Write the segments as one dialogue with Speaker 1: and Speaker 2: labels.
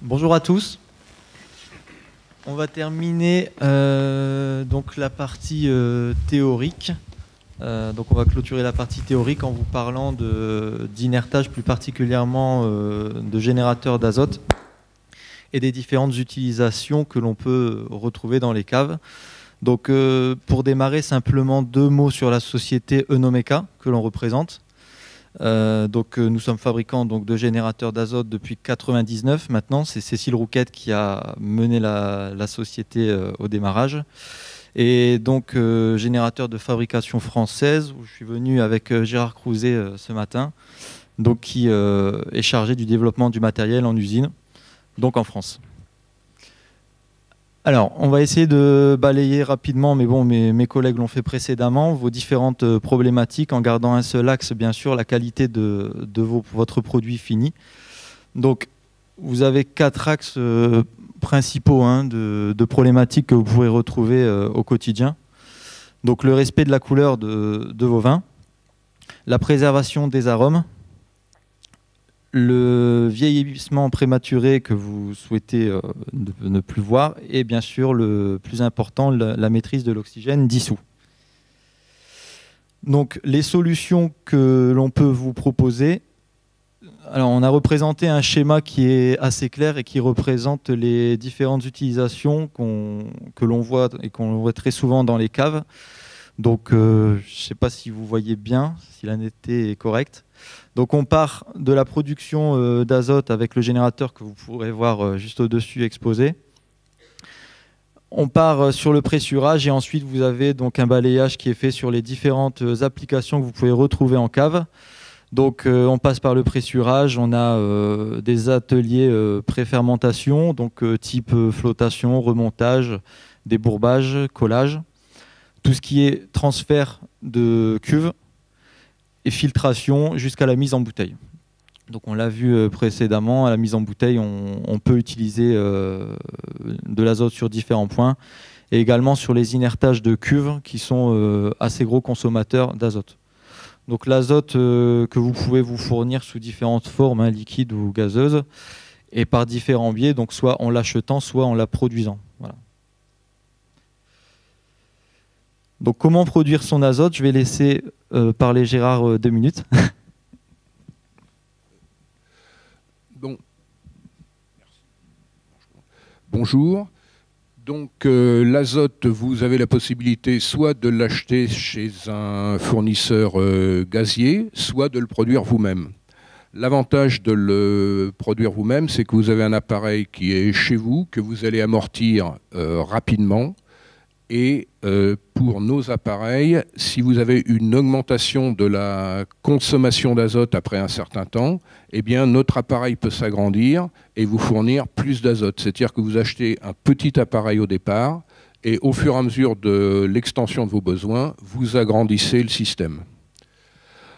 Speaker 1: Bonjour à tous. On va terminer donc la partie théorique. Donc on va clôturer la partie théorique en vous parlant d'inertage, plus particulièrement de générateurs d'azote et des différentes utilisations que l'on peut retrouver dans les caves. Donc pour démarrer, simplement deux mots sur la société Eunomeka que l'on représente. Nous sommes fabricants donc, de générateurs d'azote depuis 1999 maintenant. C'est Cécile Rouquette qui a mené la société au démarrage. Et donc générateur de fabrication française, où je suis venu avec Gérard Crouzet ce matin, donc, qui est chargé du développement du matériel en usine, donc en France. Alors, on va essayer de balayer rapidement, mais bon, mes collègues l'ont fait précédemment, vos différentes problématiques en gardant un seul axe, bien sûr, la qualité de votre produit fini. Donc, vous avez quatre axes principaux de problématiques que vous pourrez retrouver au quotidien. Donc, le respect de la couleur de vos vins, la préservation des arômes, le vieillissement prématuré que vous souhaitez ne plus voir, et bien sûr, le plus important, la maîtrise de l'oxygène dissous. Donc, les solutions que l'on peut vous proposer, alors on a représenté un schéma qui est assez clair et qui représente les différentes utilisations que l'on voit et qu'on voit très souvent dans les caves. Donc, je ne sais pas si vous voyez bien, si la netteté est correcte. Donc on part de la production d'azote avec le générateur que vous pourrez voir juste au-dessus exposé. On part sur le pressurage et ensuite vous avez donc un balayage qui est fait sur les différentes applications que vous pouvez retrouver en cave. Donc on passe par le pressurage, on a des ateliers pré-fermentation, donc type flottation, remontage, débourbage, collage. Tout ce qui est transfert de cuve et filtration jusqu'à la mise en bouteille. Donc on l'a vu précédemment, à la mise en bouteille, on peut utiliser de l'azote sur différents points et également sur les inertages de cuves qui sont assez gros consommateurs d'azote. Donc l'azote que vous pouvez vous fournir sous différentes formes, liquides ou gazeuses, et par différents biais, donc soit en l'achetant, soit en la produisant. Voilà. Donc comment produire son azote? Je vais laisser parler Gérard 2 minutes.
Speaker 2: Bon. Bonjour. Donc l'azote, vous avez la possibilité soit de l'acheter chez un fournisseur gazier, soit de le produire vous-même. L'avantage de le produire vous-même, c'est que vous avez un appareil qui est chez vous, que vous allez amortir rapidement. Et pour nos appareils, si vous avez une augmentation de la consommation d'azote après un certain temps, eh bien notre appareil peut s'agrandir et vous fournir plus d'azote. C'est-à-dire que vous achetez un petit appareil au départ et au fur et à mesure de l'extension de vos besoins, vous agrandissez le système.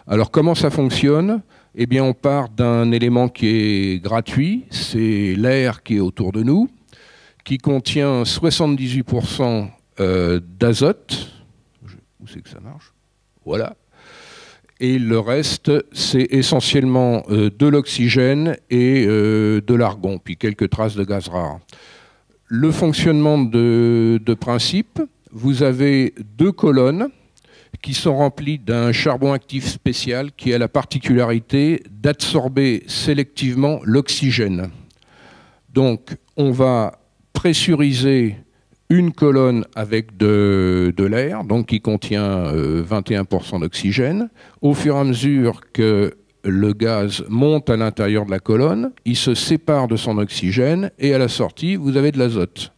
Speaker 2: Alors comment ça fonctionne? Eh bien on part d'un élément qui est gratuit, c'est l'air qui est autour de nous, qui contient 78% d'azote. Où c'est que ça marche? Voilà. Et le reste, c'est essentiellement de l'oxygène et de l'argon, puis quelques traces de gaz rare. Le fonctionnement de principe, vous avez deux colonnes qui sont remplies d'un charbon actif spécial qui a la particularité d'absorber sélectivement l'oxygène. Donc, on va pressuriser une colonne avec de l'air, donc qui contient 21% d'oxygène. Au fur et à mesure que le gaz monte à l'intérieur de la colonne, il se sépare de son oxygène et à la sortie, vous avez de l'azote.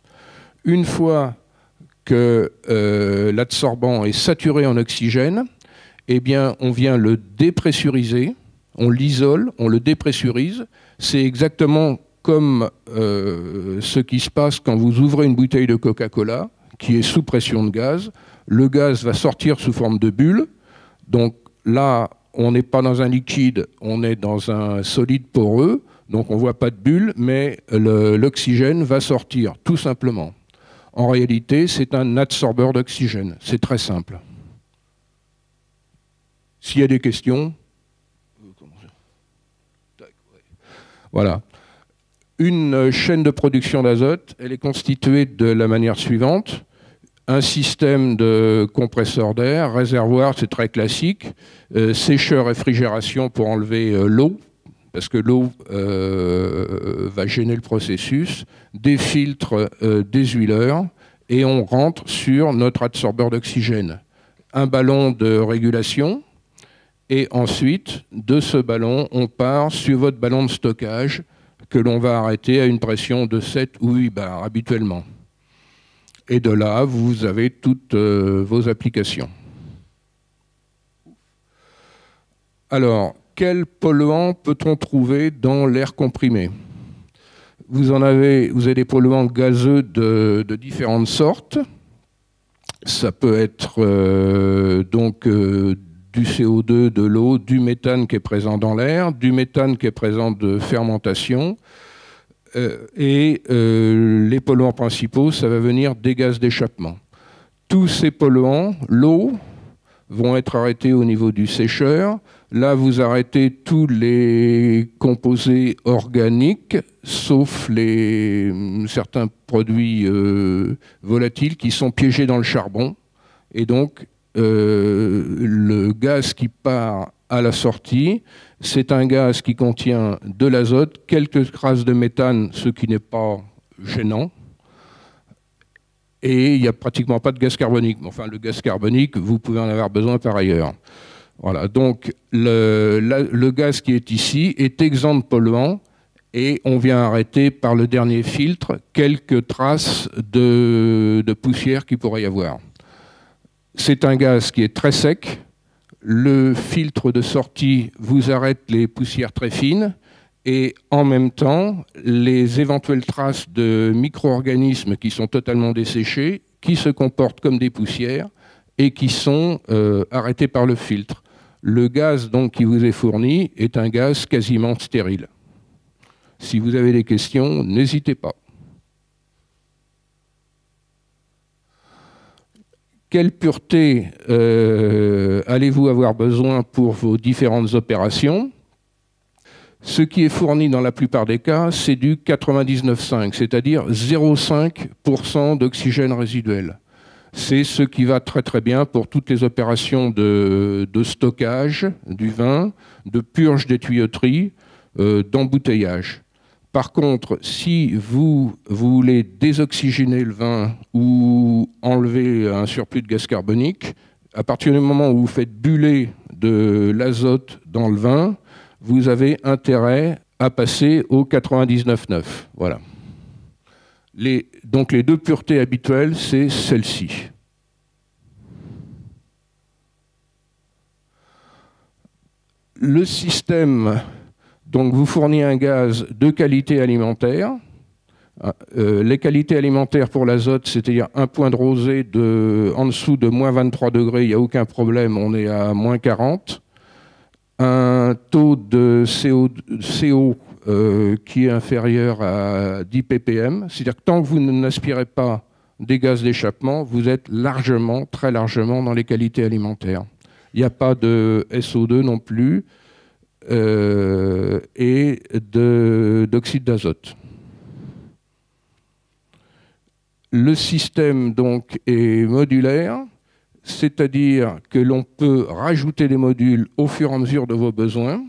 Speaker 2: Une fois que l'adsorbant est saturé en oxygène, eh bien, on vient le dépressuriser, on l'isole, on le dépressurise. C'est exactement comme ce qui se passe quand vous ouvrez une bouteille de Coca-Cola qui est sous pression de gaz. Le gaz va sortir sous forme de bulle. Donc là, on n'est pas dans un liquide, on est dans un solide poreux. Donc on ne voit pas de bulle, mais l'oxygène va sortir, tout simplement. En réalité, c'est un adsorbeur d'oxygène. C'est très simple. S'il y a des questions... Voilà. Une chaîne de production d'azote, elle est constituée de la manière suivante. Un système de compresseur d'air, réservoir, c'est très classique, sécheur, réfrigération pour enlever l'eau, parce que l'eau va gêner le processus, des filtres, des huileurs, et on rentre sur notre absorbeur d'oxygène. Un ballon de régulation, et ensuite, de ce ballon, on part sur votre ballon de stockage que l'on va arrêter à une pression de 7 ou 8 bars habituellement. Et de là, vous avez toutes vos applications. Alors, quels polluants peut-on trouver dans l'air comprimé? Vous avez des polluants gazeux de différentes sortes. Ça peut être du CO2, de l'eau, du méthane qui est présent dans l'air, du méthane qui est présent de fermentation. Les polluants principaux, ça va venir des gaz d'échappement. Tous ces polluants, l'eau, vont être arrêtés au niveau du sécheur. Là, vous arrêtez tous les composés organiques, sauf certains produits volatiles qui sont piégés dans le charbon. Et donc, le gaz qui part à la sortie, c'est un gaz qui contient de l'azote, quelques traces de méthane, ce qui n'est pas gênant, et il n'y a pratiquement pas de gaz carbonique. Enfin, le gaz carbonique, vous pouvez en avoir besoin par ailleurs. Voilà, donc le gaz qui est ici est exempt de polluants, et on vient arrêter par le dernier filtre quelques traces de poussière qu'il pourrait y avoir. C'est un gaz qui est très sec. Le filtre de sortie vous arrête les poussières très fines et en même temps, les éventuelles traces de micro-organismes qui sont totalement desséchés, qui se comportent comme des poussières et qui sont arrêtés par le filtre. Le gaz donc, qui vous est fourni est un gaz quasiment stérile. Si vous avez des questions, n'hésitez pas. Quelle pureté allez-vous avoir besoin pour vos différentes opérations? Ce qui est fourni dans la plupart des cas, c'est du 99,5, c'est-à-dire 0,5% d'oxygène résiduel. C'est ce qui va très très bien pour toutes les opérations de stockage du vin, de purge des tuyauteries, d'embouteillage. Par contre, si vous voulez désoxygéner le vin ou enlever un surplus de gaz carbonique, à partir du moment où vous faites buller de l'azote dans le vin, vous avez intérêt à passer au 99,9. Voilà. Donc les deux puretés habituelles, c'est celle-ci. Le système donc vous fournit un gaz de qualité alimentaire. Les qualités alimentaires pour l'azote, c'est-à-dire un point de rosée en dessous de moins 23 degrés, il n'y a aucun problème, on est à moins 40. Un taux de CO qui est inférieur à 10 ppm, c'est-à-dire que tant que vous n'aspirez pas des gaz d'échappement, vous êtes largement, très largement dans les qualités alimentaires. Il n'y a pas de SO2 non plus et d'oxyde d'azote. Le système donc est modulaire, c'est-à-dire que l'on peut rajouter des modules au fur et à mesure de vos besoins.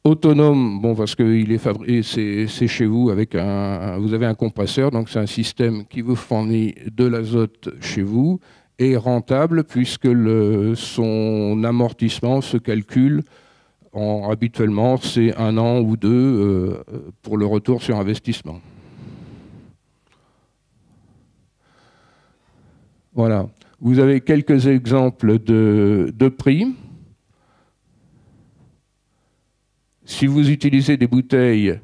Speaker 2: Autonome, bon, parce qu'il est fabriqué, c'est chez vous, vous avez un compresseur, donc c'est un système qui vous fournit de l'azote chez vous, et rentable puisque son amortissement se calcule habituellement, c'est 1 an ou 2 pour le retour sur investissement. Voilà. Vous avez quelques exemples de prix. Si vous utilisez des bouteilles,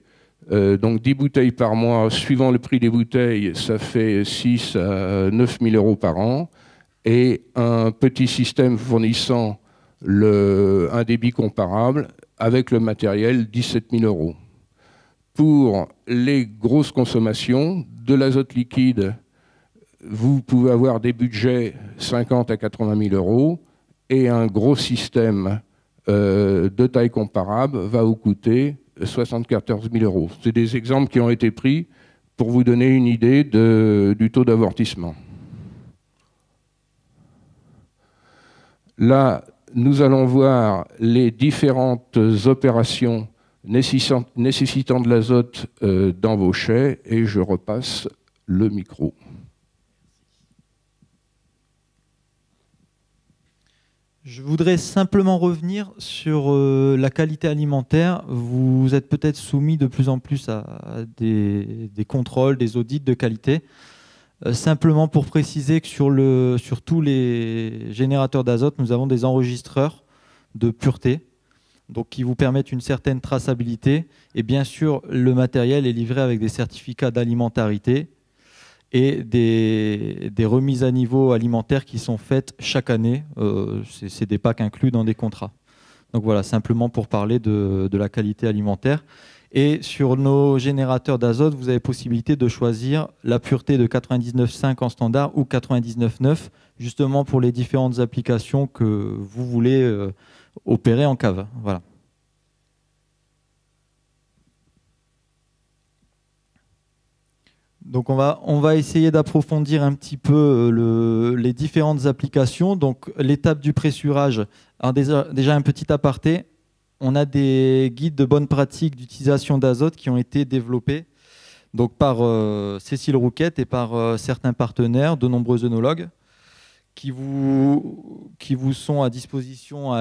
Speaker 2: donc 10 bouteilles par mois, suivant le prix des bouteilles, ça fait 6 à 9 000 € par an. Et un petit système fournissant un débit comparable, avec le matériel, 17 000 €. Pour les grosses consommations, de l'azote liquide, vous pouvez avoir des budgets 50 à 80 000 €, et un gros système de taille comparable va vous coûter 74 000 euros. C'est des exemples qui ont été pris pour vous donner une idée du taux d'avortissement. Là, nous allons voir les différentes opérations nécessitant de l'azote dans vos chais, et je repasse le micro.
Speaker 1: Je voudrais simplement revenir sur la qualité alimentaire. Vous êtes peut-être soumis de plus en plus à des contrôles, des audits de qualité. Simplement pour préciser que sur tous les générateurs d'azote, nous avons des enregistreurs de pureté, donc qui vous permettent une certaine traçabilité. Et bien sûr, le matériel est livré avec des certificats d'alimentarité et des remises à niveau alimentaires qui sont faites chaque année. C'est des packs inclus dans des contrats. Donc voilà, simplement pour parler de la qualité alimentaire. Et sur nos générateurs d'azote, vous avez possibilité de choisir la pureté de 99,5 en standard ou 99,9, justement pour les différentes applications que vous voulez opérer en cave. Voilà. Donc on va essayer d'approfondir un petit peu les différentes applications. Donc l'étape du pressurage. Alors déjà un petit aparté. On a des guides de bonne pratique d'utilisation d'azote qui ont été développés donc par Cécile Rouquette et par certains partenaires, de nombreux œnologues, qui vous sont à disposition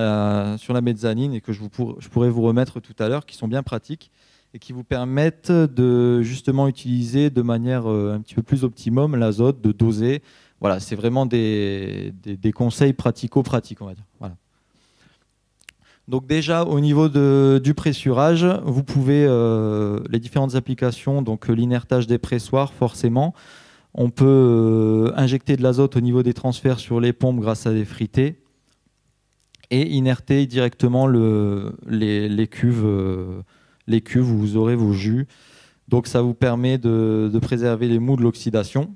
Speaker 1: sur la mezzanine et que je pourrais vous remettre tout à l'heure, qui sont bien pratiques et qui vous permettent de justement utiliser de manière un petit peu plus optimum l'azote, de doser. Voilà, c'est vraiment des conseils pratico-pratiques, on va dire. Voilà. Donc déjà, au niveau du pressurage, vous pouvez, les différentes applications, donc l'inertage des pressoirs, forcément, on peut injecter de l'azote au niveau des transferts sur les pompes grâce à des fritées et inerter directement les cuves où vous aurez vos jus. Donc ça vous permet de préserver les mous de l'oxydation.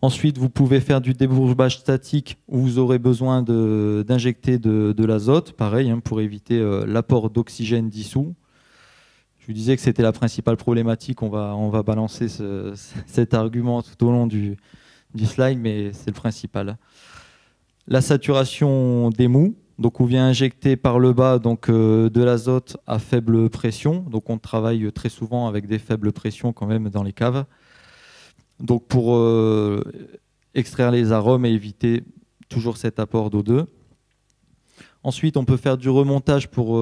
Speaker 1: Ensuite, vous pouvez faire du débourbage statique où vous aurez besoin d'injecter de l'azote, pareil, hein, pour éviter l'apport d'oxygène dissous. Je vous disais que c'était la principale problématique. On va balancer cet argument tout au long du slide, mais c'est le principal. La saturation des mous. Donc, on vient injecter par le bas donc, de l'azote à faible pression. Donc, on travaille très souvent avec des faibles pressions quand même dans les caves. Donc pour extraire les arômes et éviter toujours cet apport d'O2. Ensuite, on peut faire du remontage pour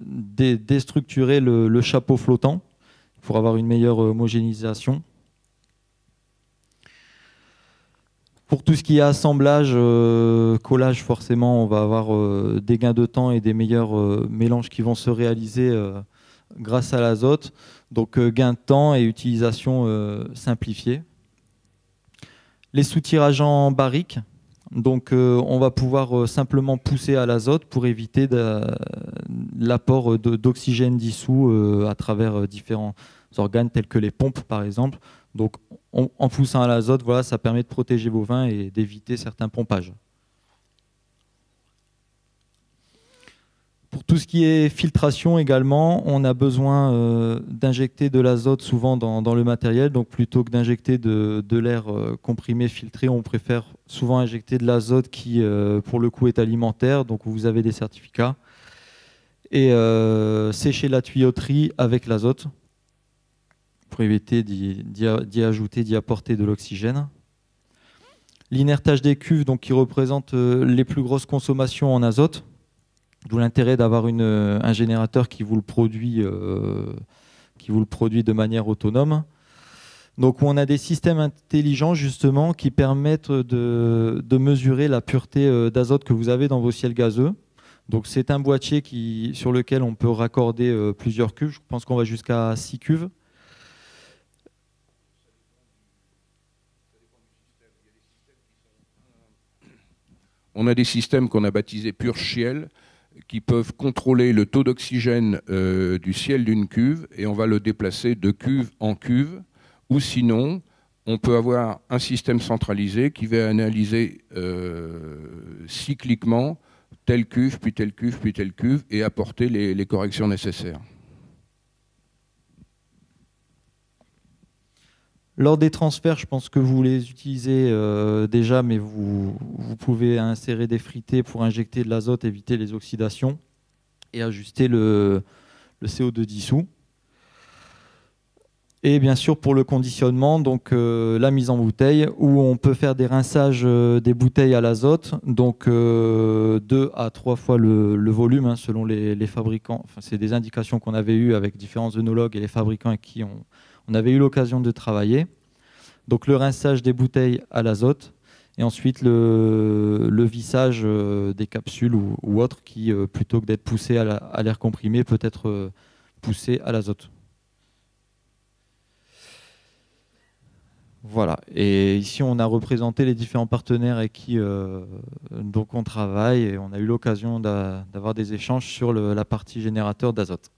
Speaker 1: déstructurer le chapeau flottant pour avoir une meilleure homogénéisation. Pour tout ce qui est assemblage, collage, forcément, on va avoir des gains de temps et des meilleurs mélanges qui vont se réaliser grâce à l'azote. Donc gain de temps et utilisation simplifiée. Les soutirages en barrique. Donc on va pouvoir simplement pousser à l'azote pour éviter l'apport d'oxygène dissous à travers différents organes tels que les pompes par exemple. Donc en poussant à l'azote, voilà, ça permet de protéger vos vins et d'éviter certains pompages. Pour tout ce qui est filtration également, on a besoin d'injecter de l'azote souvent dans le matériel. Donc plutôt que d'injecter de l'air comprimé, filtré, on préfère souvent injecter de l'azote qui, pour le coup, est alimentaire. Donc vous avez des certificats. Et sécher la tuyauterie avec l'azote pour éviter d'y ajouter, d'y apporter de l'oxygène. L'inertage des cuves, donc, qui représente les plus grosses consommations en azote. D'où l'intérêt d'avoir un générateur qui vous le produit de manière autonome. Donc on a des systèmes intelligents justement qui permettent de mesurer la pureté d'azote que vous avez dans vos ciels gazeux. Donc c'est un boîtier sur lequel on peut raccorder plusieurs cuves. Je pense qu'on va jusqu'à 6 cuves.
Speaker 2: On a des systèmes qu'on a baptisés purge-ciel, qui peuvent contrôler le taux d'oxygène du ciel d'une cuve, et on va le déplacer de cuve en cuve, ou sinon on peut avoir un système centralisé qui va analyser cycliquement telle cuve, puis telle cuve, puis telle cuve, et apporter les corrections nécessaires.
Speaker 1: Lors des transferts, je pense que vous les utilisez déjà, mais vous pouvez insérer des frités pour injecter de l'azote, éviter les oxydations et ajuster le CO2 dissous. Et bien sûr pour le conditionnement, donc la mise en bouteille, où on peut faire des rinçages des bouteilles à l'azote, donc 2 à 3 fois le volume, hein, selon les fabricants. Enfin, c'est des indications qu'on avait eues avec différents œnologues et les fabricants avec qui on avait eu l'occasion de travailler. Donc le rinçage des bouteilles à l'azote, et ensuite le vissage des capsules ou autres qui, plutôt que d'être poussé à l'air comprimé, peut être poussé à l'azote. Voilà, et ici on a représenté les différents partenaires avec qui donc on travaille, et on a eu l'occasion d'avoir des échanges sur la partie générateur d'azote.